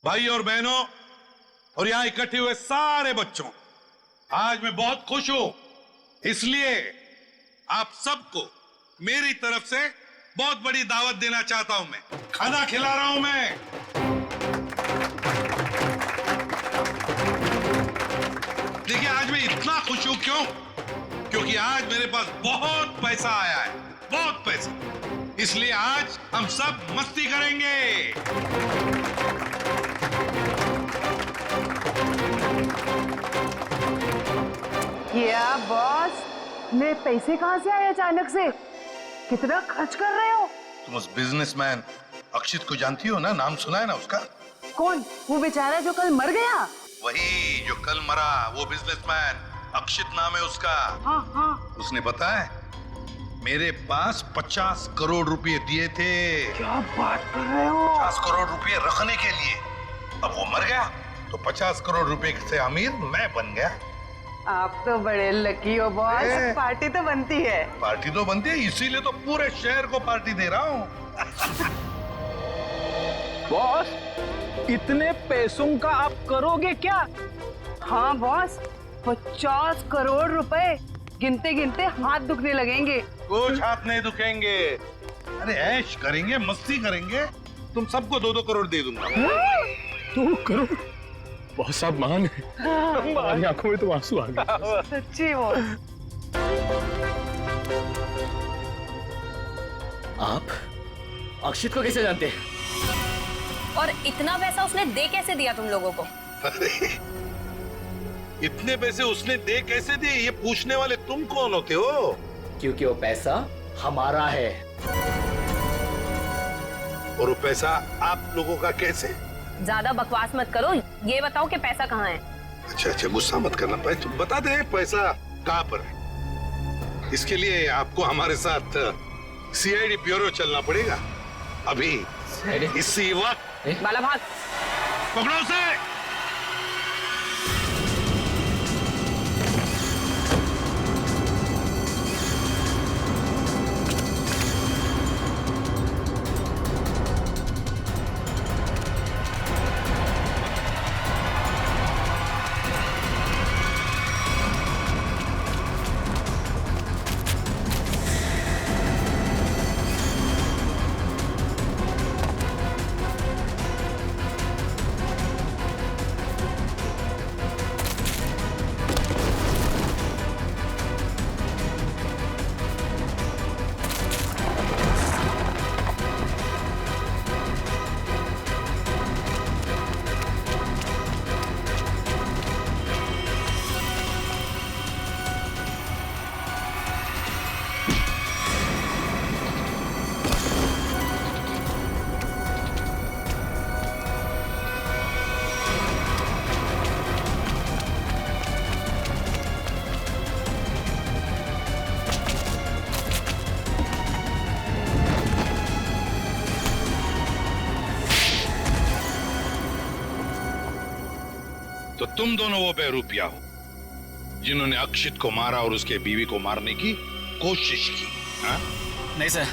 भाई और बहनों और यहाँ इकट्ठे हुए सारे बच्चों, आज मैं बहुत खुश हूं, इसलिए आप सबको मेरी तरफ से बहुत बड़ी दावत देना चाहता हूं। मैं खाना खिला रहा हूं। मैं देखिए, आज मैं इतना खुश हूं क्यों? क्योंकि आज मेरे पास बहुत पैसा आया है, बहुत पैसा। इसलिए आज हम सब मस्ती करेंगे। क्या बॉस, मेरे पैसे कहाँ से आए अचानक से? कितना खर्च कर रहे हो? तुम उस बिजनेसमैन अक्षित को जानती हो ना? नाम सुना है ना उसका? कौन? वो बेचारा जो कल मर गया? वही जो कल मरा, वो बिजनेसमैन अक्षित नाम है उसका। हाँ हाँ। उसने पता है मेरे पास 50 करोड़ रुपए दिए थे। क्या बात कर रहे हो? 50 करोड़ रुपए रखने के लिए। अब वो मर गया तो 50 करोड़ रुपए से अमीर मैं बन गया। आप तो बड़े लकी हो बॉस। पार्टी तो बनती है। पार्टी तो बनती है, इसीलिए तो पूरे शहर को पार्टी दे रहा हूँ। बॉस, इतने पैसों का आप करोगे क्या? हाँ बॉस, 50 करोड़ रुपए गिनते गिनते हाथ दुखने लगेंगे। कुछ हाथ नहीं दुखेंगे। अरे ऐश करेंगे, मस्ती करेंगे। तुम सबको 2-2 करोड़ दे दूंगा। 2 करोड़? बहुत साहब महान है। हमारी आंखों में तो आंसू आ गए। सच्ची बॉस। आप अक्षित को कैसे जानते हैं? और इतना पैसा उसने दे कैसे दिया तुम लोगों को? अरे इतने पैसे उसने दे कैसे दिए, ये पूछने वाले तुम कौन होते हो? क्योंकि वो पैसा हमारा है। और वो पैसा आप लोगों का कैसे? ज्यादा बकवास मत करो, ये बताओ कि पैसा कहाँ है? अच्छा, गुस्सा मत करना भाई, तुम बता दे पैसा कहाँ पर है। इसके लिए आपको हमारे साथ सीआईडी ब्यूरो चलना पड़ेगा। अभी इसी वक्त। बाला भाग। पकड़ो उसे। तो तुम दोनों वो बेरूपिया हो जिन्होंने अक्षित को मारा और उसके बीवी को मारने की कोशिश की। हा? नहीं सर,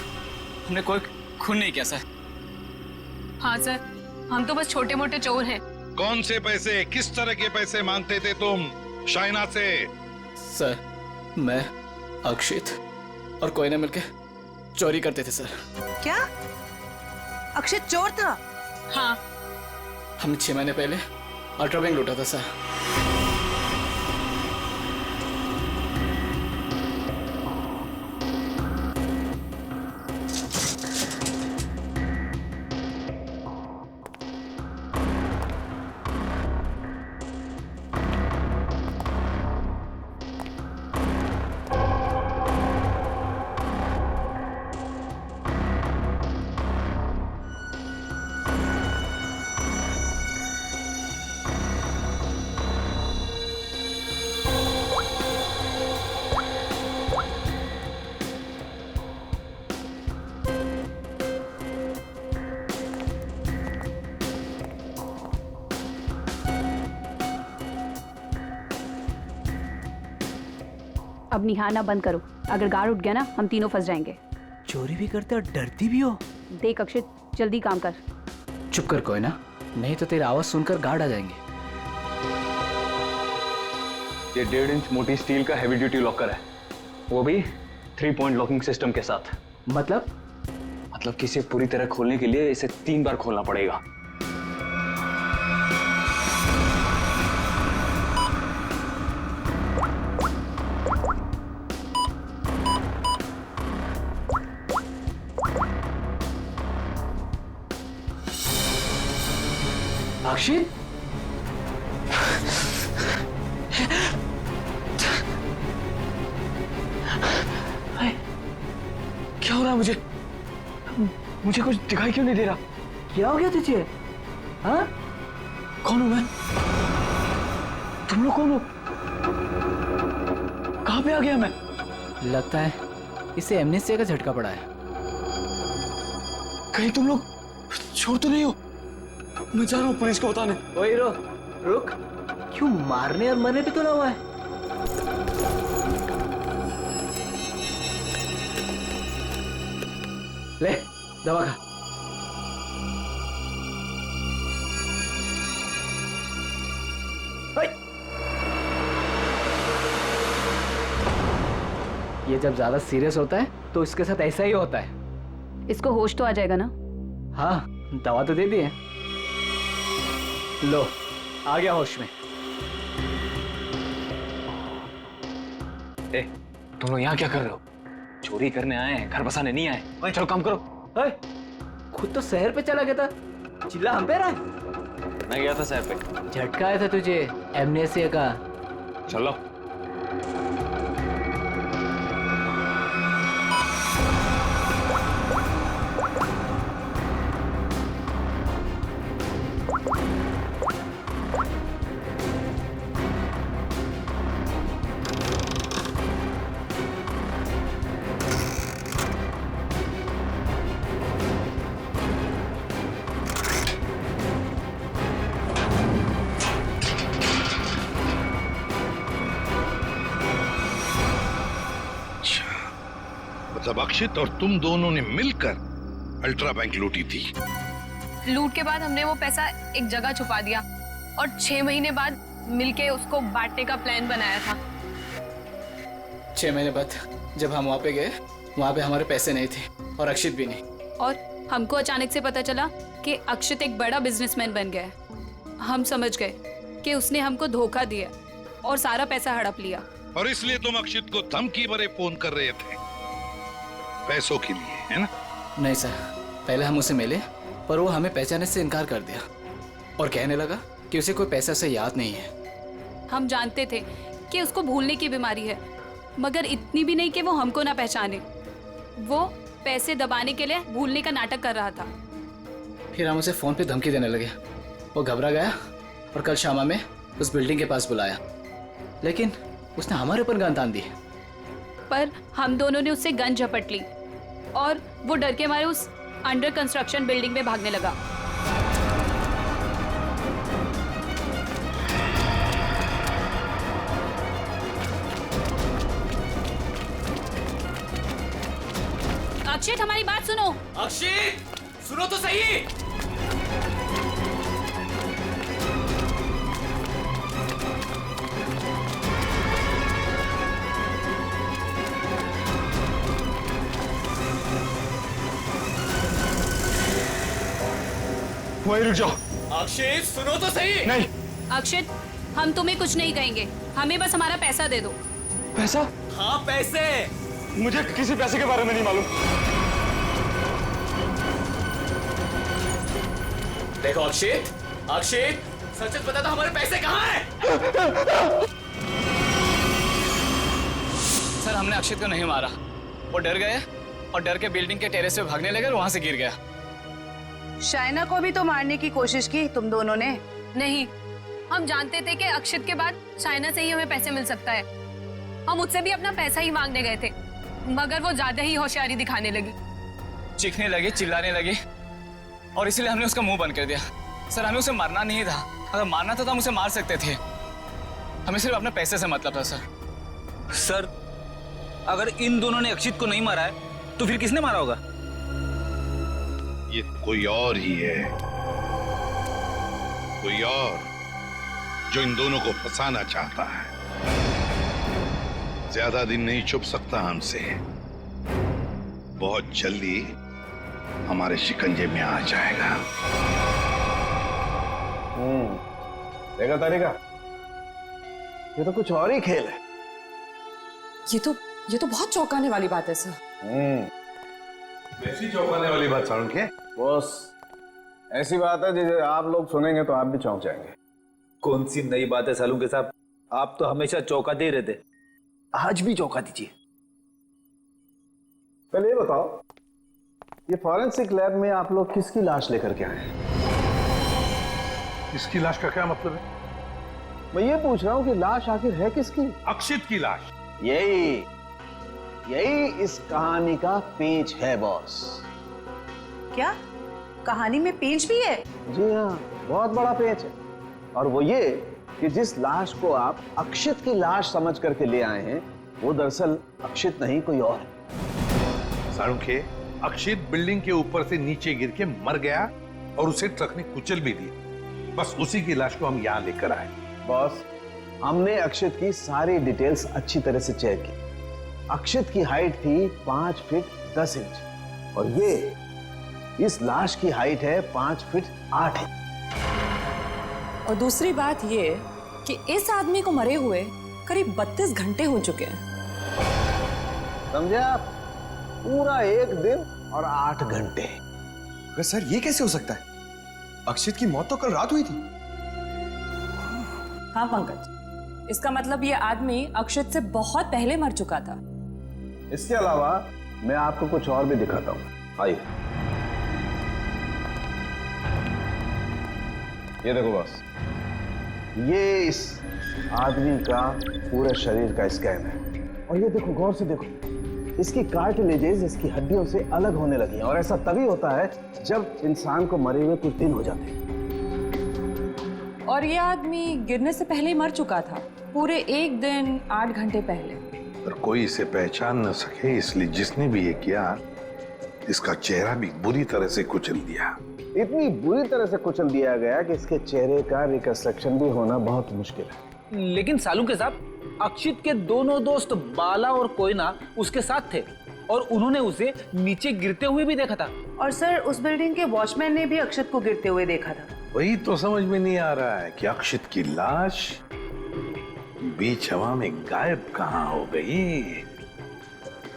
हमने कोई खून नहीं किया सर। हाँ सर, हम तो बस छोटे मोटे चोर हैं। कौन से पैसे, किस तरह के पैसे मांगते थे तुम शाइना से? सर, मैं, अक्षित और कोई ना मिलके चोरी करते थे सर। क्या? अक्षित चोर था? हाँ। हमने 6 महीने पहले अल्ट्रा बैंक लूटा था सर। अब निहारना बंद करो, अगर गार्ड उठ गया ना हम तीनों फंस जाएंगे। चोरी भी करते और डरती भी हो। देख अक्षित, जल्दी काम कर। चुप कर कोई ना, नहीं तो तेरी आवाज सुनकर गार्ड आ जाएंगे। ये 1.5 इंच मोटी स्टील का हैवी ड्यूटी लॉकर है, वो भी 3 पॉइंट लॉकिंग सिस्टम के साथ। मतलब कि इसे पूरी तरह खोलने के लिए इसे 3 बार खोलना पड़ेगा। अक्षित, क्या हो रहा है मुझे कुछ दिखाई क्यों नहीं दे रहा? क्या हो गया तुझे? हाँ? कौन हूं मैं? तुम लोग कौन हो? कहां पे आ गया मैं? लगता है इसे एमनेस्टिया का झटका पड़ा है। कहीं तुम लोग छोड़ तो नहीं हो? मैं जा रहा हूं पुलिस को बताने। ओए रुक, क्यों मारने और मरने पे तुला हुआ है? ले दवा खा। ये जब ज्यादा सीरियस होता है तो इसके साथ ऐसा ही होता है। इसको होश तो आ जाएगा ना? हाँ, दवा तो दे दी है। लो, आ गया होश में। तुम लोग यहाँ क्या कर रहे हो? चोरी करने आए हैं, घर बसाने नहीं आए। चलो काम करो। खुद तो शहर पे चला गया था, चिल्ला हम पे रहा है। मैं गया था शहर पे। झटका आया था तुझे एमनेस्टिया का। चलो। मतलब अक्षित और तुम दोनों ने मिलकर अल्ट्रा बैंक लूटी थी। लूट के बाद हमने वो पैसा एक जगह छुपा दिया और 6 महीने बाद मिलके उसको बांटने का प्लान बनाया था। 6 महीने बाद जब हम वहाँ पे गए, वहाँ पे हमारे पैसे नहीं थे और अक्षित भी नहीं। और हमको अचानक से पता चला कि अक्षित एक बड़ा बिजनेसमैन बन गया है। हम समझ गए कि उसने हमको धोखा दिया और सारा पैसा हड़प लिया। और इसलिए तुम अक्षित को धमकी भरे फोन कर रहे थे पैसों के लिए, है ना? नहीं सर, पहले हम उसे मिले पर वो हमें पहचानने से इनकार कर दिया और कहने लगा कि उसे कोई पैसा से याद नहीं है। हम जानते थे कि उसको भूलने की बीमारी है, मगर इतनी भी नहीं कि वो हमको ना पहचाने। वो पैसे दबाने के लिए भूलने का नाटक कर रहा था। फिर हम उसे फोन पे धमकी देने लगे। वो घबरा गया और कल शामा में उस बिल्डिंग के पास बुलाया, लेकिन उसने हमारे ऊपर गन तान दी। पर हम दोनों ने उससे गन झपट ली और वो डर के मारे उस अंडर कंस्ट्रक्शन बिल्डिंग में भागने लगा। अक्षित, हमारी बात सुनो। अक्षित, सुनो तो सही। वहीं रुक जाओ। अक्षित, सुनो तो सही। नहीं। अक्षित, हम तुम्हें कुछ नहीं कहेंगे, हमें बस हमारा पैसा दे दो। पैसा? हाँ, पैसे। मुझे किसी पैसे के बारे में नहीं मालूम। देखो अक्षित, सच सच बता दो, हमारे पैसे कहाँ हैं? सर, हमने अक्षित को नहीं मारा। वो डर गए और डर के बिल्डिंग के टेरेस पे भागने लगे और वहां से गिर गया। शाइना को भी तो मारने की कोशिश की तुम दोनों ने। नहीं, हम जानते थे कि अक्षित के बाद शाइना से ही हमें पैसे मिल सकता है। हम उससे भी अपना पैसा ही मांगने गए थे, मगर वो ज्यादा ही होशियारी दिखाने लगी। चीखने लगी, चिल्लाने लगी और इसीलिए हमने उसका मुंह बंद कर दिया। सर, हमें उसे मारना नहीं था। अगर मारना था तो हम उसे मार सकते थे। हमें सिर्फ अपने पैसे से मतलब था। सर, अगर इन दोनों ने अक्षित को नहीं मारा है तो फिर किसने मारा होगा? ये कोई और ही है। कोई और जो इन दोनों को फंसाना चाहता है। ज्यादा दिन नहीं छुप सकता हमसे, बहुत जल्दी हमारे शिकंजे में आ जाएगा। देखा तारिका, ये तो कुछ और ही खेल है। ये तो बहुत चौंकाने वाली बात है सर। वैसी चौंकाने वाली बात सारुण के बॉस, ऐसी बात है जिसे आप लोग सुनेंगे तो आप भी चौंक जाएंगे। कौन सी नई बात है सालू के साहब? आप तो हमेशा चौंकाते ही रहते, आज भी चौंका दीजिए। पहले ये बताओ, ये फॉरेंसिक लैब में आप लोग किसकी लाश लेकर के आए हैं? इसकी लाश का क्या मतलब है? मैं ये पूछ रहा हूँ कि लाश आखिर है किसकी? अक्षित की लाश। यही इस कहानी का पेच है बॉस। क्या कहानी में पेच भी है? जी हाँ, बहुत बड़ा पेच है। और वो ये कि जिस लाश को आप अक्षित की लाश समझ करके ले आए हैं, वो दरअसल अक्षित नहीं, कोई और है। सारुखे, अक्षित बिल्डिंग के ऊपर से नीचे गिर के मर गया और उसे ट्रक ने कुचल भी दिया। बस उसी की लाश को हम यहाँ लेकर आए। बॉस, हमने अक्षित की सारी डिटेल्स अच्छी तरह से चेक की। अक्षित की हाइट थी 5 फीट 10 इंच और इस लाश की हाइट है 5 फीट 8 इंच। और दूसरी बात ये कि इस आदमी को मरे हुए करीब 32 घंटे हो चुके हैं। समझे आप? पूरा 1 दिन और 8 घंटे। अगर सर ये कैसे हो सकता है? अक्षित की मौत तो कल रात हुई थी। हाँ पंकज, इसका मतलब ये आदमी अक्षित से बहुत पहले मर चुका था। इसके अलावा मैं आपको कुछ और भी दिखाता हूँ। आइए, ये देखो बॉस, ये इस आदमी का पूरे शरीर का स्कैन है। और ये देखो, गौर से देखो, इसकी कार्टिलेजेस इसकी हड्डियों से अलग होने लगी हैं। और ऐसा तभी होता है जब इंसान को मरे हुए कुछ दिन हो जाते हैं। और ये आदमी गिरने से पहले ही मर चुका था, पूरे 1 दिन 8 घंटे पहले। पर कोई इसे पहचान न सके, इसलिए जिसने भी ये किया, इसका चेहरा भी बुरी तरह से कुचल दिया। इतनी बुरी तरह से कुचल दिया गया कि इसके चेहरे का रिकंस्ट्रक्शन भी होना बहुत मुश्किल है। लेकिन सालू के साहब, अक्षित के दोनों दोस्त बाला और कोयना उसके साथ थे और उन्होंने उसे नीचे गिरते हुए भी देखा था। और सर, उस बिल्डिंग के वॉचमैन ने भी अक्षित को गिरते हुए देखा था। वही तो समझ में नहीं आ रहा है कि अक्षित की लाश बीच हवा में गायब कहां हो गई।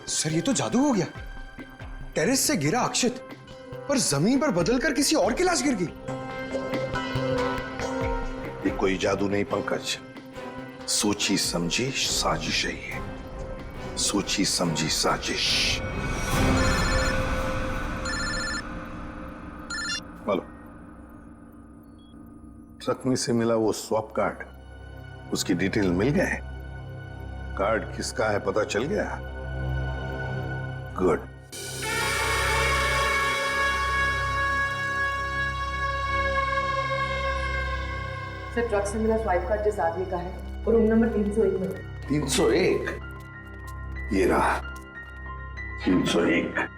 सर ये तो जादू हो गया। टेरेस से गिरा अक्षित, पर जमीन पर बदलकर किसी और की लाश गिर गई। ये कोई जादू नहीं पंकज, सोची समझी साजिश है ये। सोची समझी साजिश। बोलो, ट्रक में से मिला वो स्वैप कार्ड, उसकी डिटेल मिल गए? कार्ड किसका है पता चल गया? गुड। सर, ट्रक से मिला स्वाइप कार्ड जिस आदमी का है वो रूम नंबर 301 में। 301? ये रहा 301।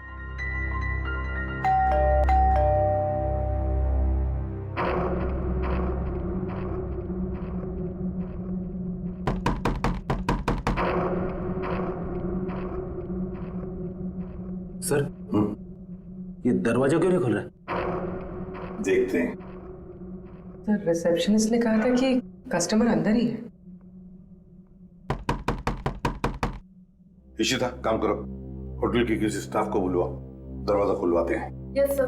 सर, ये दरवाजा क्यों नहीं खुल रहा? देखते हैं। सर, रिसेप्शनिस्ट ने कहा था कि कस्टमर अंदर ही है। इशिता, काम करो, होटल के किसी स्टाफ को बुलवाओ, दरवाजा खुलवाते हैं। Yes sir.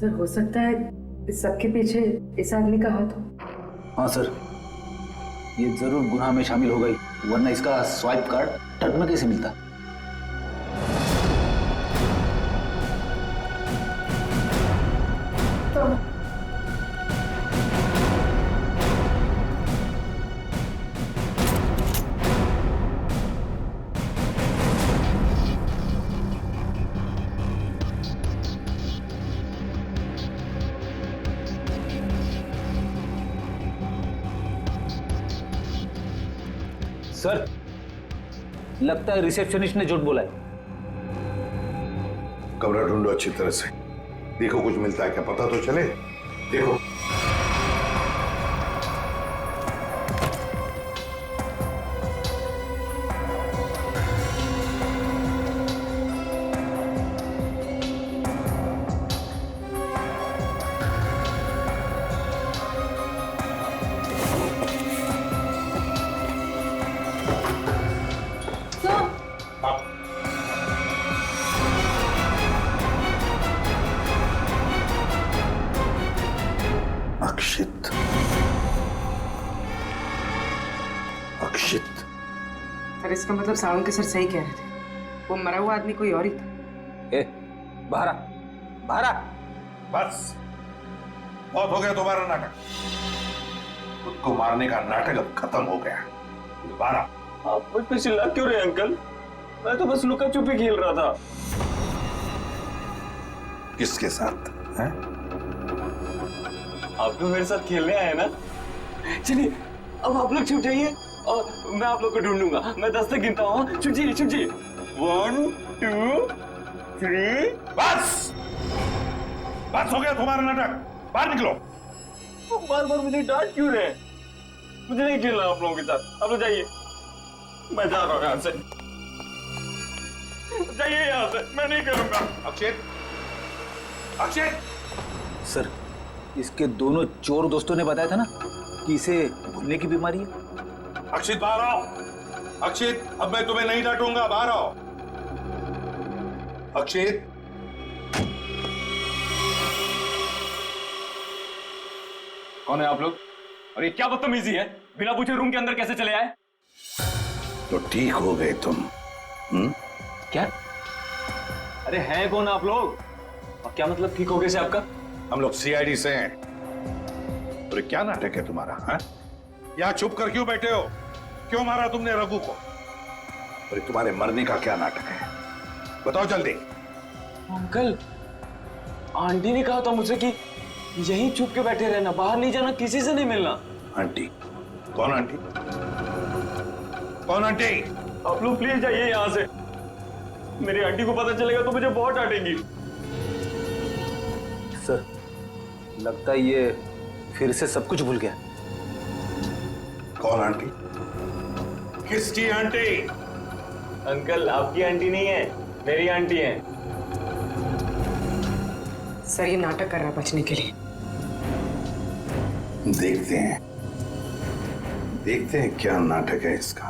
सर, हो सकता है इस सब के पीछे इस आदमी का हाथ हो। हाँ सर, ये जरूर गुनाह में शामिल हो गई, वरना इसका स्वाइप कार्ड ट्रक में कैसे मिलता? सर, लगता है रिसेप्शनिस्ट ने झूठ बोला है। कमरा ढूंढो अच्छी तरह से। देखो कुछ मिलता है क्या, पता तो चले। देखो अक्षित, अक्षित। पर इसका मतलब सावंत के सर सही कह रहे थे, वो मरा हुआ आदमी कोई और ही था। ए, बाहर आ, बाहर आ। बस बहुत हो गया तुम्हारा नाटक। खुद को मारने का नाटक अब खत्म हो गया। दोबारा आप मुझ पे चिल्ला क्यों रहे अंकल? मैं तो बस लुका छुपी खेल रहा था। किसके साथ हैं? आप तो मेरे साथ खेलने आए ना। चलिए अब आप लोग छुप जाइए और मैं आप लोग को ढूंढूंगा। मैं 10 तक गिनता हूँ। छुप जाइए, छुप जाइए। 1 2 3। बस बस हो गया तुम्हारा नाटक। बाहर निकलो। बार बार मुझे डांट क्यों रहे? मुझे नहीं खेलना आप लोगों के साथ। आप लोग जाइए, मैं जा रहा हूँ यहाँ से। जाइए यहाँ से, मैं नहीं करूंगा। अक्षित, अक्षित। सर, इसके दोनों चोर दोस्तों ने बताया था ना कि इसे भूलने की बीमारी है। अक्षित बाहर आओ। अक्षित, अब मैं तुम्हें नहीं डांटूंगा, बाहर आओ। अक्षित, कौन है आप लोग? और ये क्या बदतमीजी है? बिना पूछे रूम के अंदर कैसे चले आए? तो ठीक हो गए तुम। क्या? अरे हैं कौन आप लोग? और क्या मतलब ठीक हो गए से आपका? हम लोग सीआईडी से हैं। अरे क्या नाटक है तुम्हारा? हैं? यहाँ छुप कर क्यों बैठे हो? क्यों मारा तुमने रघु को? अरे तुम्हारे मरने का क्या नाटक है? बताओ जल्दी। अंकल, आंटी ने कहा था मुझसे कि यहीं छुप के बैठे रहना, बाहर नहीं जाना, किसी से नहीं मिलना। आंटी? कौन आंटी? कौन आंटी? आप लोग प्लीज जाइए यहाँ से। मेरी आंटी को पता चलेगा तो मुझे बहुत डांटेंगी। सर, लगता है ये फिर से सब कुछ भूल गया। कौन आंटी? किसकी आंटी? अंकल, आपकी आंटी नहीं है, मेरी आंटी है। सर ये नाटक कर रहा है बचने के लिए। देखते हैं क्या नाटक है इसका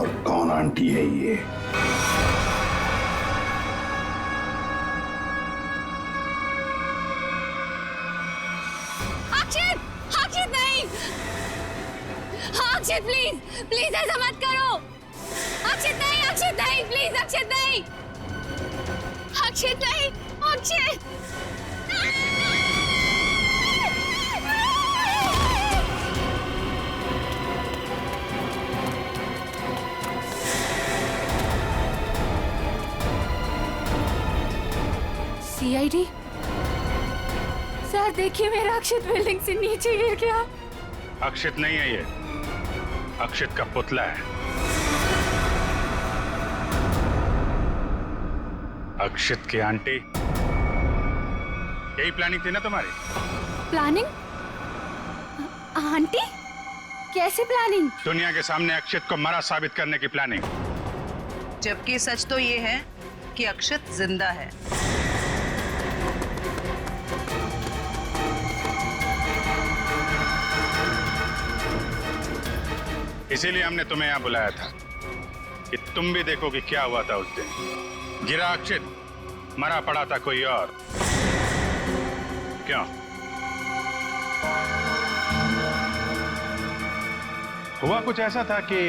और कौन आंटी है ये। अक्षित, अक्षित नहीं। अक्षित प्लीज, प्लीज ऐसा मत करो। अक्षित नहीं, अक्षित नहीं, प्लीज अक्षित नहीं, अक्षित नहीं, अक्षित। सीआईडी सर, देखिए मेरा अक्षित बिल्डिंग से नीचे गिर गया। अक्षित नहीं है ये, अक्षित का पुतला है। अक्षित की आंटी, यही प्लानिंग थी ना तुम्हारी? प्लानिंग? आंटी? कैसे प्लानिंग? दुनिया के सामने अक्षित को मरा साबित करने की प्लानिंग। जबकि सच तो ये है कि अक्षित जिंदा है। इसीलिए हमने तुम्हें यहां बुलाया था कि तुम भी देखो कि क्या हुआ था उस दिन। गिरा अक्षित, मरा पड़ा था कोई और। क्यों? हुआ कुछ ऐसा था कि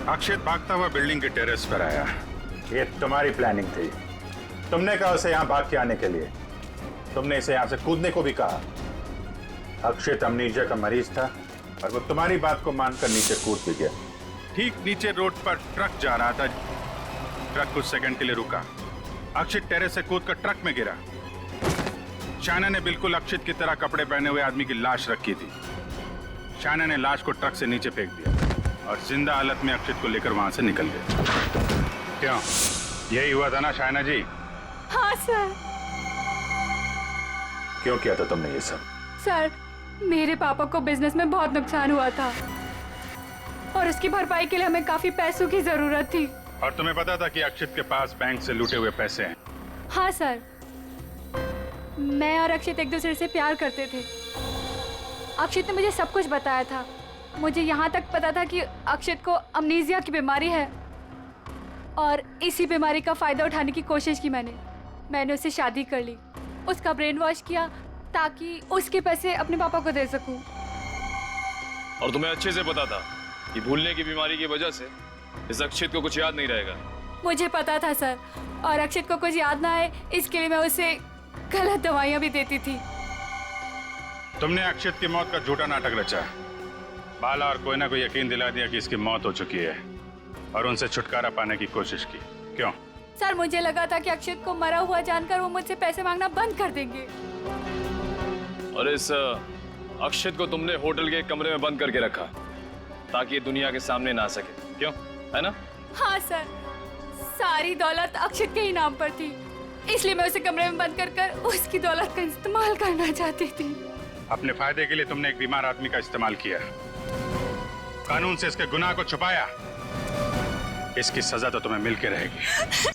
अक्षित भागता हुआ बिल्डिंग के टेरेस पर आया। ये तुम्हारी प्लानिंग थी। तुमने कहा उसे यहां भाग के आने के लिए। तुमने इसे यहां से कूदने को भी कहा। अक्षित अमनीजा का मरीज था और वो तुम्हारी बात को मानकर नीचे कूद भी गया। ठीक नीचे रोड पर ट्रक जा रहा था। ट्रक कुछ सेकंड के लिए रुका। अक्षित टेरेस से कूदकर ट्रक में गिरा। शायना ने बिल्कुल अक्षित की तरह कपड़े पहने हुए आदमी की लाश रखी थी। शायना ने लाश को ट्रक से नीचे फेंक दिया और जिंदा हालत में अक्षित को लेकर वहां से निकल गया। क्यों? यही हुआ था ना शायना जी? हाँ सर। क्यों किया था तुमने ये सब? सर, मेरे पापा को बिजनेस में बहुत नुकसान हुआ था और उसकी भरपाई के लिए हमें काफी पैसों की जरूरत थी। और तुम्हें पता था कि अक्षित के पास बैंक से लूटे हुए पैसे हैं? हाँ सर, मैं और अक्षित एक दूसरे से प्यार करते थे। अक्षित ने मुझे सब कुछ बताया था। मुझे यहाँ तक पता था कि अक्षित को अमनीजिया की बीमारी है और इसी बीमारी का फायदा उठाने की कोशिश की मैंने उससे शादी कर ली, उसका ब्रेन वॉश किया ताकि उसके पैसे अपने पापा को दे सकूं। और तुम्हें अच्छे से पता था कि भूलने की बीमारी की वजह से इस अक्षित को कुछ याद नहीं रहेगा। मुझे पता था सर, और अक्षित को कुछ याद ना आए इसके लिए मैं उसे गलत दवाइयाँ भी देती थी। तुमने अक्षित की मौत का झूठा नाटक रचा। बाला और कोयना को यकीन दिला दिया कि इसकी मौत हो चुकी है और उनसे छुटकारा पाने की कोशिश की। क्यों? सर, मुझे लगा था कि अक्षित को मरा हुआ जानकर वो मुझसे पैसे मांगना बंद कर देंगे। और इस अक्षित को तुमने होटल के कमरे में बंद करके रखा ताकि ये दुनिया के सामने ना आ सके, क्यों? है ना? हाँ सर, सारी दौलत अक्षित के ही नाम पर थी, इसलिए मैं उसे कमरे में बंद कर उसकी दौलत का इस्तेमाल करना चाहती थी। अपने फायदे के लिए तुमने एक बीमार आदमी का इस्तेमाल किया, कानून से इसके गुनाह को छुपाया। इसकी सजा तो तुम्हें मिलके रहेगी।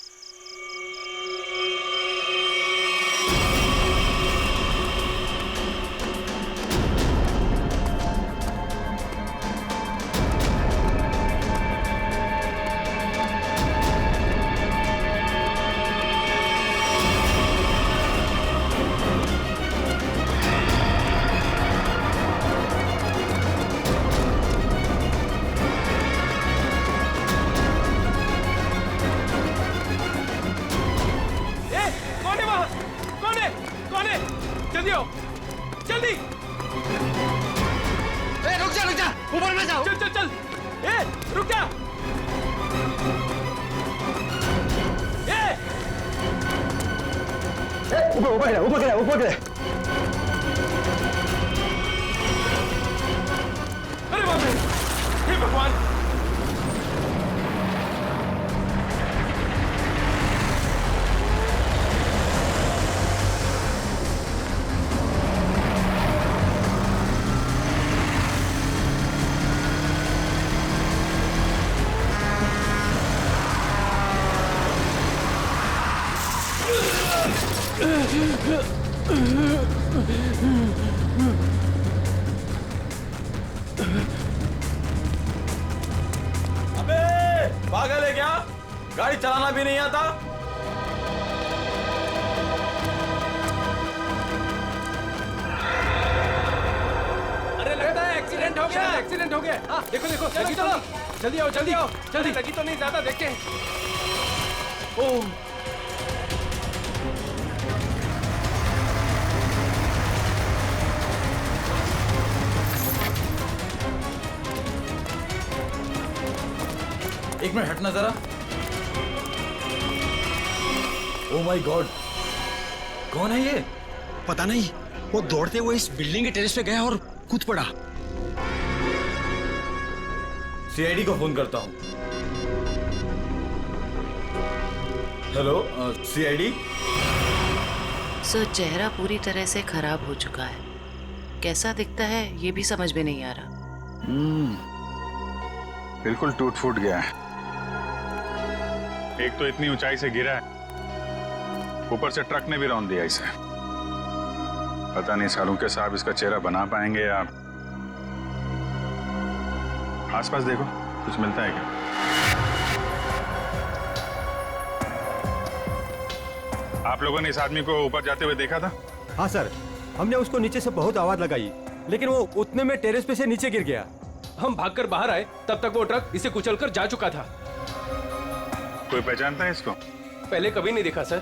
ऊपर गिरे। अरे बाप रे, हे भगवान! अबे पागल है क्या? गाड़ी चलाना भी नहीं आता? अरे लगता है एक्सीडेंट हो गया। एक्सीडेंट हो गया। हाँ, देखो देखो, लगी तो नहीं। जल्दी आओ, जल्दी आओ, जल्दी। लगी तो नहीं, ज्यादा देखते हैं। ओह, एक मिनट हटना जरा। ओह माय गॉड, कौन है ये? पता नहीं, वो दौड़ते हुए इस बिल्डिंग के टेरेस पे गया और कूद पड़ा। सीआईडी को फोन करता हूँ। Hello, CID. सर, चेहरा पूरी तरह से खराब हो चुका है। कैसा दिखता है ये भी समझ में नहीं आ रहा। बिल्कुल टूट फूट गया है। एक तो इतनी ऊंचाई से गिरा है, ऊपर से ट्रक ने भी रौंद दिया इसे। पता नहीं सालूके साहब इसका चेहरा बना पाएंगे या। आसपास देखो, कुछ मिलता है क्या? आप लोगों ने इस आदमी को ऊपर जाते हुए देखा था? हाँ सर, हमने उसको नीचे से बहुत आवाज लगाई, लेकिन वो उतने में टेरेस पे से नीचे गिर गया। हम भागकर बाहर आए, तब तक वो ट्रक इसे कुचलकर जा चुका था। कोई पहचानता है इसको? पहले कभी नहीं देखा सर।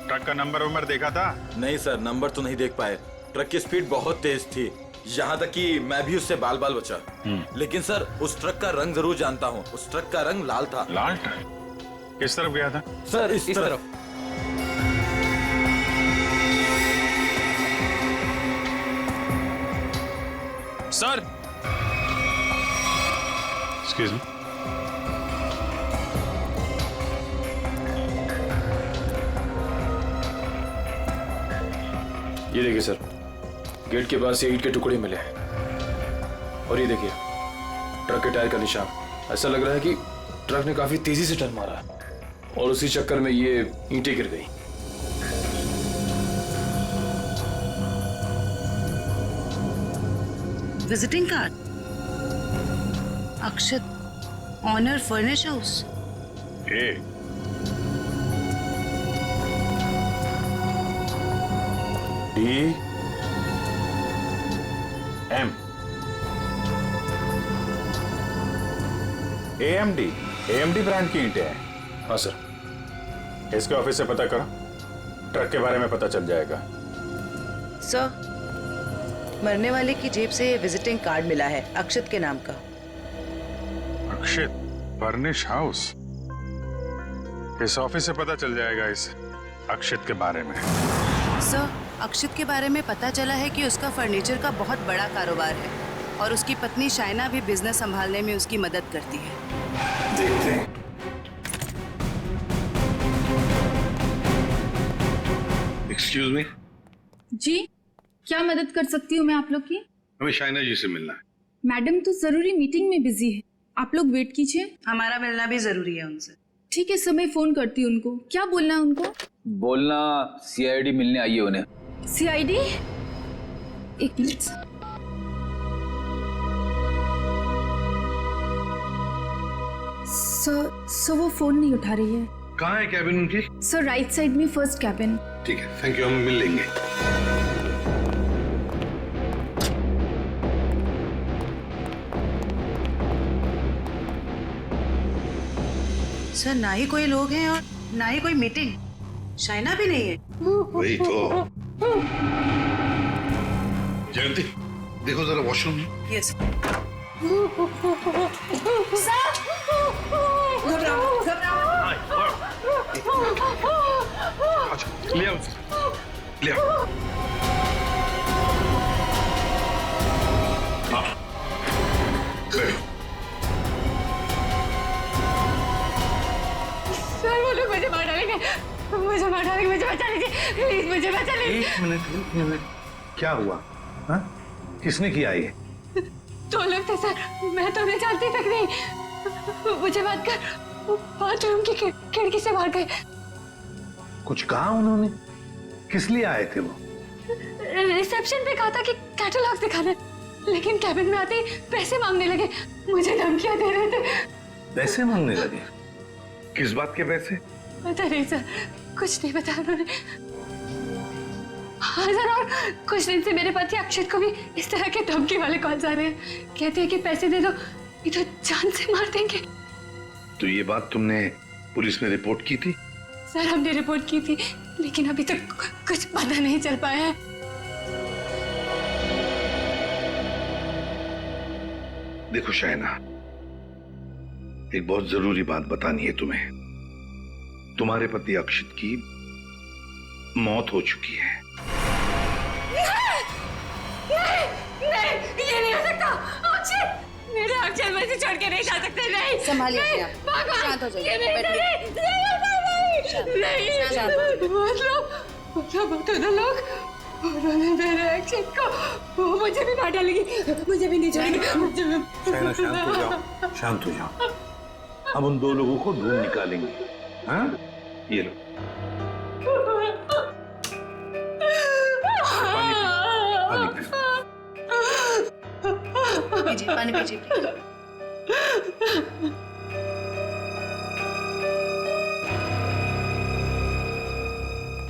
ट्रक का नंबर देखा था? नहीं सर, नंबर तो नहीं देख पाए। ट्रक की स्पीड बहुत तेज थी, यहाँ तक कि मैं भी उससे बाल बाल बचा। लेकिन सर, उस ट्रक का रंग जरूर जानता हूँ। उस ट्रक का रंग लाल था। लाल ट्रक? किस तरफ गया था? सर, इस तरफ। Sir, excuse me. ये देखिए सर, गेट के पास ये ईंट के टुकड़े मिले हैं। और ये देखिए ट्रक के टायर का निशान। ऐसा लग रहा है कि ट्रक ने काफी तेजी से टर्न मारा और उसी चक्कर में ये ईंटें गिर गई। Visiting card, Akshat, owner furnish house. DM AMD brand की ईंटें हैं। हाँ सर। इसके ऑफिस से पता करो, ट्रक के बारे में पता चल जाएगा। सर, मरने वाले की जेब से विजिटिंग कार्ड मिला है अक्षत के नाम का। अक्षित फर्निश हाउस, इस ऑफिस से पता चल जाएगा इस अक्षित के बारे में। सर, अक्षित के बारे में पता चला है कि उसका फर्नीचर का बहुत बड़ा कारोबार है और उसकी पत्नी शाइना भी बिजनेस संभालने में उसकी मदद करती है। देखते हैं। Excuse me. जी, क्या मदद कर सकती हूँ मैं आप लोग की? हमें शाइना जी से मिलना है। मैडम तो जरूरी मीटिंग में बिजी है, आप लोग वेट कीजिए। हमारा मिलना भी जरूरी है उनसे। ठीक है सर, मैं फोन करती हूँ उनको। क्या बोलना है उनको? बोलना CID मिलने आई है उन्हें। CID? एक मिनट। सर वो फोन नहीं उठा रही है। कहाँ है कैबिन उनकी? सर राइट साइड में फर्स्ट कैबिन। ठीक है, थैंक यू, हम मिल लेंगे। सर, ना ही कोई लोग हैं और ना ही कोई मीटिंग। शाइना भी नहीं है। वही तो। जयंती, देखो जरा वॉशरूम में। यस। ले आओ, ले आओ। हाँ, बैठो। सर वो लोग मुझे मार डालेंगे, मुझे मार डालेंगे, मुझे बचा लीजिए प्लीज, मुझे बचा लीजिए। एक मिनट, क्या हुआ? हाँ? किसने किया ये? दो लोग थे सर, मैं तो उन्हें जानती तक नहीं। मुझे बात कर बाथरूम की खिड़की से भाग गए। कुछ कहा उन्होंने? किस लिए आए थे वो? रिसेप्शन पे कहा था कि कैटलॉग दिखाना, लेकिन कैबिन में आते ही पैसे मांगने लगे, मुझे धमकियां दे रहे थे। पैसे मांगने लगे? किस बात के पैसे? पता नहीं सर, कुछ नहीं बताया उन्होंने। हाँ सर, और कुछ दिन से मेरे पति अक्षत को भी इस तरह के धमकी वाले कॉल्स आ रहे हैं। कहते हैं कि पैसे दे दो, ये तो जान से मार देंगे। तो ये बात तुमने पुलिस में रिपोर्ट की थी? सर हमने रिपोर्ट की थी, लेकिन अभी तक कुछ पता नहीं चल पाया है। देखो शाइना, एक बहुत जरूरी बात बतानी है तुम्हें। तुम्हारे पति अक्षित की मौत हो चुकी है। नहीं, ये नहीं हो सकता। अक्षत, मेरे अक्षत मुझे छोड़ के नहीं जा सकते। नहीं, संभालिए नहीं, अपने आप। भगवान, शांत हो जाइए, ये नहीं, बैठिए। मतलब उन्होंने मेरे अक्षत को, वो मुझे भी मार डालेगी, मुझे भी नहीं छोड़ेगी। शाइना, शांत हो जाओ, शांत हो जाओ। हम उन दो लोगों को ढूंढ निकालेंगे। हाँ, ये लो। पानी पीजिए, पानी पीजिए।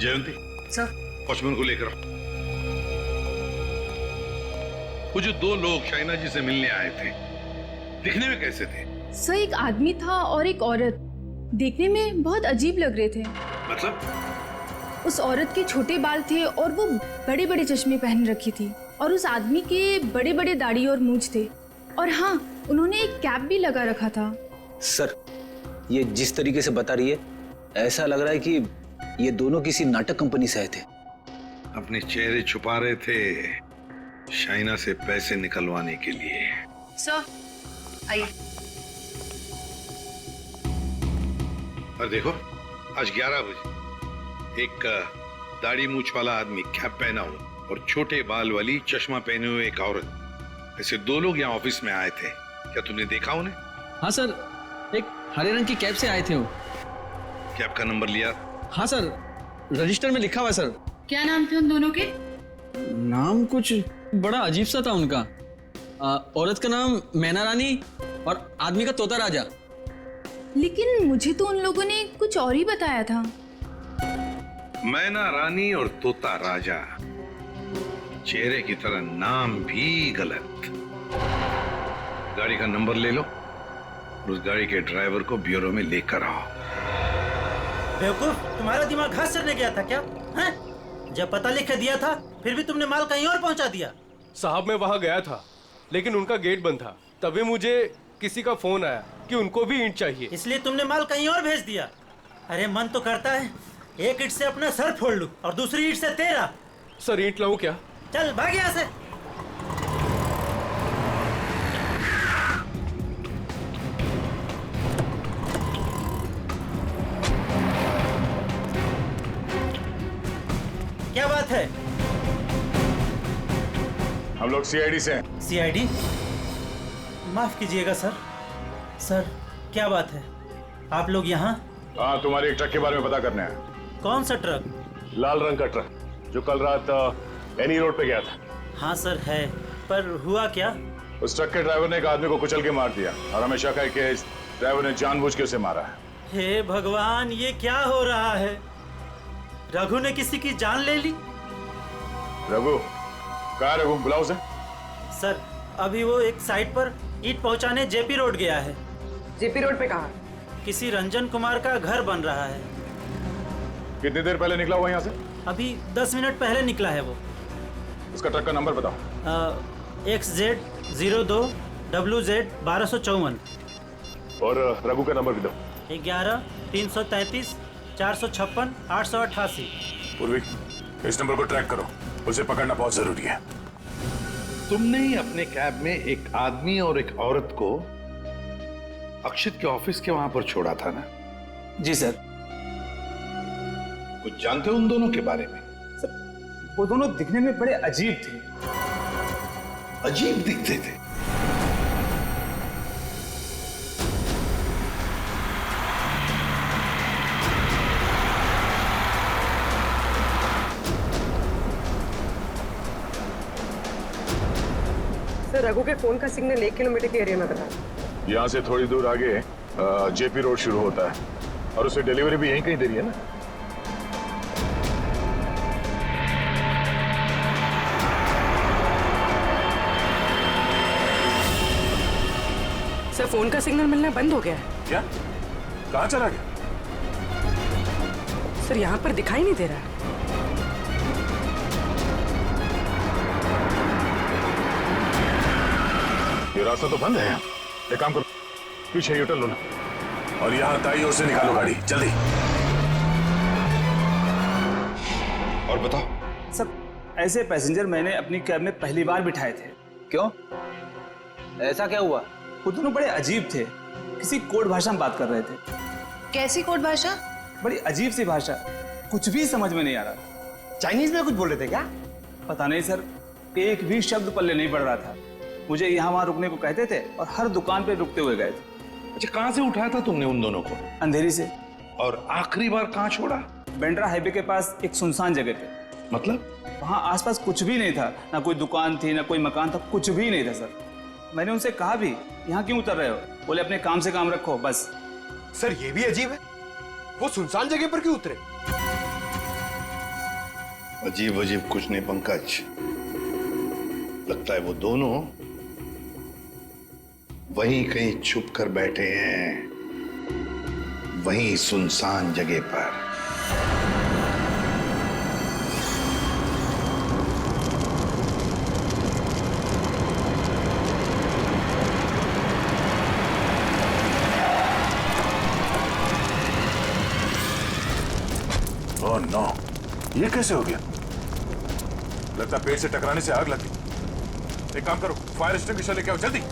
जयंती, सर, वॉचमैन को लेकर आओ। वो जो दो लोग शाइना जी से मिलने आए थे, दिखने में कैसे थे? सर एक आदमी था और एक औरत, देखने में बहुत अजीब लग रहे थे। मतलब? उस औरत के छोटे बाल थे और वो बड़े बड़े चश्मे पहन रखी थी, और उस आदमी के बड़े बड़े दाढ़ी और मूंछ थे, और हाँ, उन्होंने एक कैप भी लगा रखा था। सर, ये जिस तरीके से बता रही है, ऐसा लग रहा है कि ये दोनों किसी नाटक कंपनी से आए थे। अपने चेहरे छुपा रहे थे शाइना से पैसे निकलवाने के लिए। सर, आइए। और देखो, आज 11 बजे एक दाढ़ी मूछ वाला आदमी कैप पहना हुआ और छोटे बाल वाली चश्मा पहने हुए एक औरत, ऐसे 2 लोग यहाँ ऑफिस में आए थे। क्या तुमने देखा उन्हें? हाँ सर, एक हरे रंग की कैब से आए थे वो। कैब का नंबर लिया? हाँ सर, रजिस्टर में लिखा हुआ है सर। क्या नाम थे उन दोनों के? नाम कुछ बड़ा अजीब सा था उनका। औरत का नाम मैना रानी और आदमी का तोता राजा। लेकिन मुझे तो उन लोगों ने कुछ और ही बताया था। मैना रानी और तोता राजा, चेहरे की तरह नाम भी गलत। गाड़ी का नंबर ले लो और उस गाड़ी के ड्राइवर को ब्यूरो में लेकर आओ। बेवकूफ, तुम्हारा दिमाग घास चढ़ने गया था क्या? हैं? जब पता लिख के दिया था फिर भी तुमने माल कहीं और पहुंचा दिया। साहब मैं वहाँ गया था लेकिन उनका गेट बंद था, तभी मुझे किसी का फोन आया कि उनको भी ईंट चाहिए, इसलिए तुमने माल कहीं और भेज दिया। अरे मन तो करता है एक ईंट से अपना सर फोड़ लूं और दूसरी ईंट से तेरा। सर ईंट लाऊं क्या? चल भाग यहाँ से। क्या बात है? हम लोग सीआईडी से हैं। सीआईडी? माफ कीजिएगा सर। सर क्या बात है, आप लोग यहाँ? हाँ, तुम्हारे एक ट्रक के बारे में पता करने हैं। कौन सा ट्रक? लाल रंग का ट्रक जो कल रात एनी रोड पे गया था। हाँ सर है, पर हुआ क्या? उस ट्रक के ड्राइवर ने एक आदमी को कुचल के मार दिया और हमें शक है कि इस ड्राइवर ने जानबूझ के उसे मारा है। हे भगवान, ये क्या हो रहा है? रघु ने किसी की जान ले ली? रघु? कहाँ रघु? बुलाओ उसे। सर अभी वो एक साइट पर ईंट पहुंचाने जेपी रोड गया है। जेपी रोड पे कहाँ? किसी रंजन कुमार का घर बन रहा है। कितनी देर पहले निकला हुआ यहाँ से? अभी 10 मिनट पहले निकला है वो। उसका ट्रक का नंबर बताओ। XZ02 WZ 1254। और रघु का नंबर भी दो। 11 333 456 888। पूर्वी, इस नंबर को ट्रैक करो, उसे पकड़ना बहुत जरूरी है। तुमने ही अपने कैब में एक आदमी और एक औरत को अक्षित के ऑफिस के वहां पर छोड़ा था ना? जी सर। कुछ जानते हो उन दोनों के बारे में? सर वो दोनों दिखने में बड़े अजीब थे। अजीब दिखते थे? सर रघु के फोन का सिग्नल 1 किलोमीटर के एरिया में बता। यहाँ से थोड़ी दूर आगे जेपी रोड शुरू होता है और उसे डिलीवरी भी यहीं कहीं दे रही है ना? सर फोन का सिग्नल मिलना बंद हो गया है। क्या? कहाँ चला गया? सर यहाँ पर दिखाई नहीं दे रहा है। ये रास्ता तो बंद है। एक काम करो, पीछे यूटर्न लो ना और यहाँ दाईं ओर से निकालो गाड़ी, जल्दी। और बताओ। सर ऐसे पैसेंजर मैंने अपनी कैब में पहली बार बिठाए थे। क्यों? ऐसा क्या हुआ? वो दोनों बड़े अजीब थे, किसी कोड भाषा में बात कर रहे थे। कैसी कोड भाषा? बड़ी अजीब सी भाषा, कुछ भी समझ में नहीं आ रहा। चाइनीज में कुछ बोल रहे थे क्या? पता नहीं सर, एक भी शब्द पल्ले नहीं पड़ रहा था। मुझे यहाँ वहाँ रुकने को कहते थे और हर दुकान पे रुकते हुए गए थे। अच्छा, कहाँ से उठाया था तुमने उन दोनों को? अंधेरी से। और आखिरी बार कहाँ छोड़ा? बेंड्रा हाईवे के पास एक सुनसान जगह पे। मतलब? वहाँ आसपास कुछ भी नहीं था, ना कोई दुकान थी ना कोई मकान था, कुछ भी नहीं था सर। मैंने उनसे कहा भी यहाँ क्यों उतर रहे हो? बोले अपने काम से काम रखो बस। सर ये भी अजीब है, वो सुनसान जगह पर क्यों उतरे? अजीब अजीब कुछ नहीं पंकज, लगता है वो दोनों वहीं कहीं छुप कर बैठे हैं, वहीं सुनसान जगह पर। ओह नो, ये कैसे हो गया? लगता पेड़ से टकराने से आग लगी। एक काम करो, फायर एक्सटिंग्विशर लेके आओ जल्दी।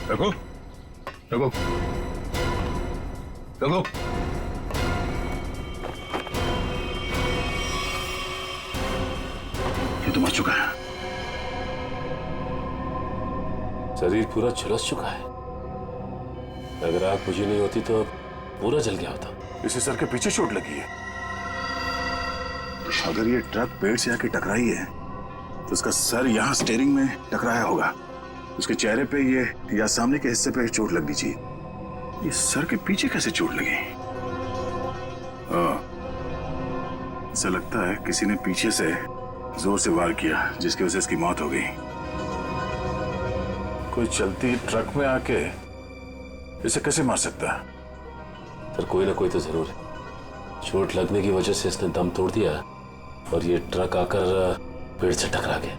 रघु, रघु, रघु। ये तो मर चुका है। शरीर पूरा झुलस चुका है। अगर आग बुझी नहीं होती तो पूरा जल गया होता। इसे सर के पीछे चोट लगी है। अगर ये ट्रक पेड़ से आके टकराई है तो उसका सर यहाँ स्टीयरिंग में टकराया होगा। उसके चेहरे पे ये या सामने के हिस्से पे चोट लगनी चाहिए। ये सर के पीछे कैसे चोट लगी? ऐसा लगता है किसी ने पीछे से जोर से वार किया जिसकी वजह से इसकी मौत हो गई। कोई चलती ट्रक में आके इसे कैसे मार सकता है? सर कोई ना कोई तो जरूर है। चोट लगने की वजह से इसने दम तोड़ दिया और ये ट्रक आकर पेड़ से टकरा गया।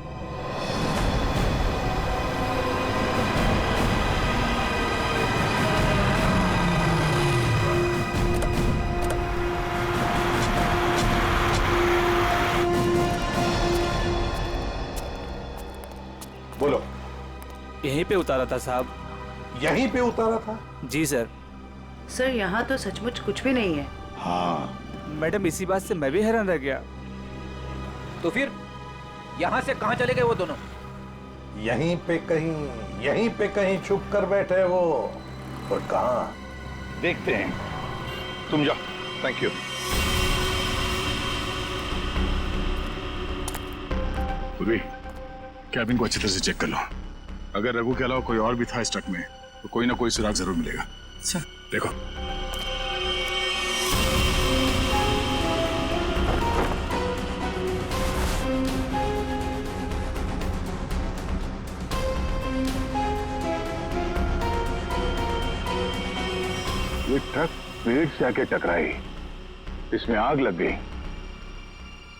बोलो। यहीं पे उतारा था साहब। यहीं पे उतारा था? जी सर। सर यहाँ तो सचमुच कुछ भी नहीं है। हाँ मैडम, इसी बात से मैं भी हैरान रह गया। तो फिर यहाँ से कहाँ चले गए वो दोनों? यहीं पे कहीं छुप कर बैठे वो। और कहाँ? देखते हैं। तुम जाओ। Thank you. पूर्वी, कैबिन को अच्छी तरह से चेक कर लो। अगर रघु के अलावा कोई और भी था इस ट्रक में तो कोई ना कोई सुराग जरूर मिलेगा। अच्छा। देखो। ये ट्रक पेड़ से आके टकराई, इसमें आग लग गई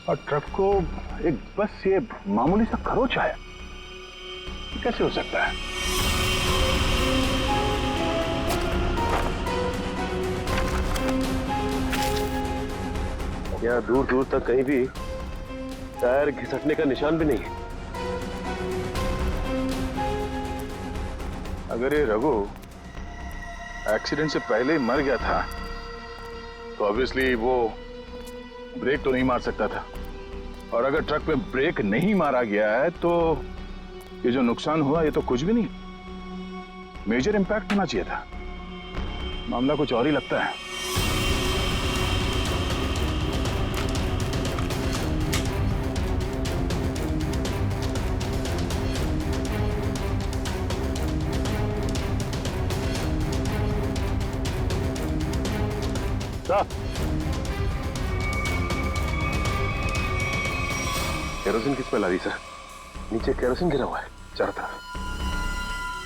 और ट्रक को एक बस ये मामूली सा खरोच आया। कैसे हो सकता है? यहाँ दूर दूर तक कहीं भी टायर घिसटने का निशान भी नहीं है। अगर ये रघु एक्सीडेंट से पहले ही मर गया था तो ऑब्वियसली वो ब्रेक तो नहीं मार सकता था। और अगर ट्रक में ब्रेक नहीं मारा गया है तो ये जो नुकसान हुआ ये तो कुछ भी नहीं, मेजर इंपैक्ट होना चाहिए था। मामला कुछ और ही लगता है। केरोसिन की स्मेल आ रही सर। नीचे केरोसिन गिरा हुआ है चारों तरफ।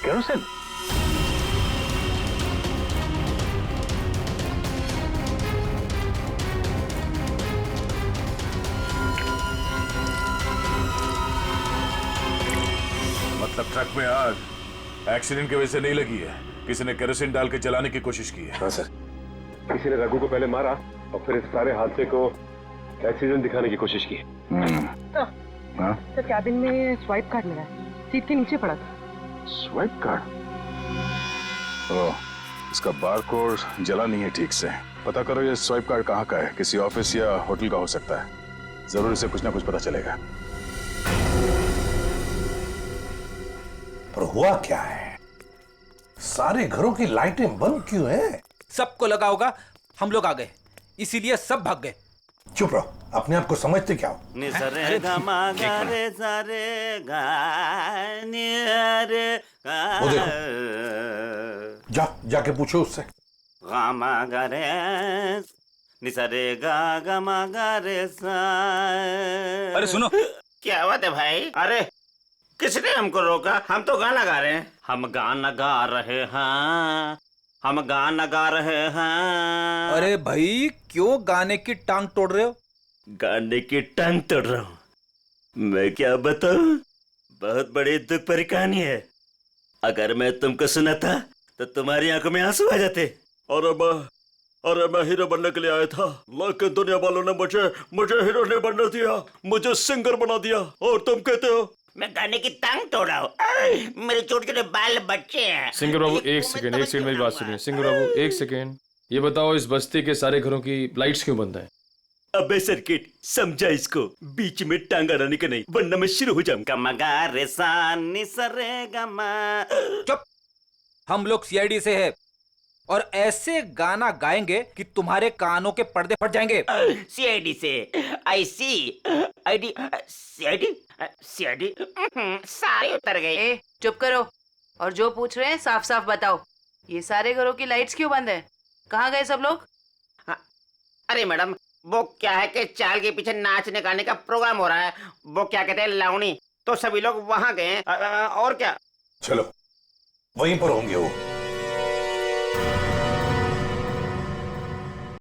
केरोसिन? मतलब ट्रक में आग एक्सीडेंट की वजह से नहीं लगी है, किसी ने केरोसिन डाल के जलाने की कोशिश की है। हाँ सर, किसी ने रघु को पहले मारा और फिर इस सारे हादसे को एक्सीडेंट दिखाने की कोशिश की। तो कैबिन में स्वाइप कार्ड मिला, सीट के नीचे पड़ा था। Swipe card? ओह, इसका बारकोड जला नहीं है ठीक से। पता करो ये स्वाइप कार्ड कहाँ का है, किसी ऑफिस या होटल का हो सकता है। जरूर इसे कुछ ना कुछ पता चलेगा। पर हुआ क्या है? सारे घरों की लाइटें बंद क्यों हैं? सबको लगा होगा हम लोग आ गए, इसीलिए सब भाग गए। चुप रहो, अपने आप को समझते क्या हो? वो देखो, जाके पूछो उससे। अरे सुनो, क्या बात है भाई? अरे किसने हमको रोका? हम तो गाना गा रहे हैं। हम गाना गा रहे हैं, हम गाना गा रहे हैं। अरे भाई क्यों गाने की टांग तोड़ रहे हो? गाने की टांग तोड़ रहा हूँ? मैं क्या बताऊं? बहुत बड़ी दुख भरी कहानी है। अगर मैं तुमको सुनाता तो तुम्हारी आंखों में आंसू आ जाते। अरे मैं हीरो बनने के लिए आया था, लेकिन दुनिया वालों ने मुझे हीरो नहीं बनने दिया, मुझे सिंगर बना दिया। और तुम कहते हो मैं गाने की टांग तोड़ा हूँ। मेरे छोटे छोटे बाल बच्चे हैं। सिंगर बाबू एक सेकंड मेरी बात सुनिए। सिंगर बाबू एक सेकंड, ये बताओ इस बस्ती के सारे घरों की लाइट्स क्यों बंद है? अबे सर्किट, समझा इसको, बीच में टांग अड़ाने का नहीं, वरना मैं शुरू हो जाऊंगा। मगा रे सा नि सा रे गा मा। चुप। हम लोग सीआईडी से है और ऐसे गाना गाएंगे कि तुम्हारे कानों के पर्दे फट जाएंगे। सीआईडी से? आई सी आईडी सीआईडी सीआईडी सारे उतर गए। ए, चुप करो और जो पूछ रहे हैं साफ साफ बताओ। ये सारे घरों की लाइट्स क्यों बंद है? कहाँ गए सब लोग? अरे मैडम, वो क्या है कि चाल के पीछे नाचने गाने का प्रोग्राम हो रहा है, वो क्या कहते हैं लावणी, तो सभी लोग वहां गए हैं। और क्या? चलो वहीं पर होंगे वो।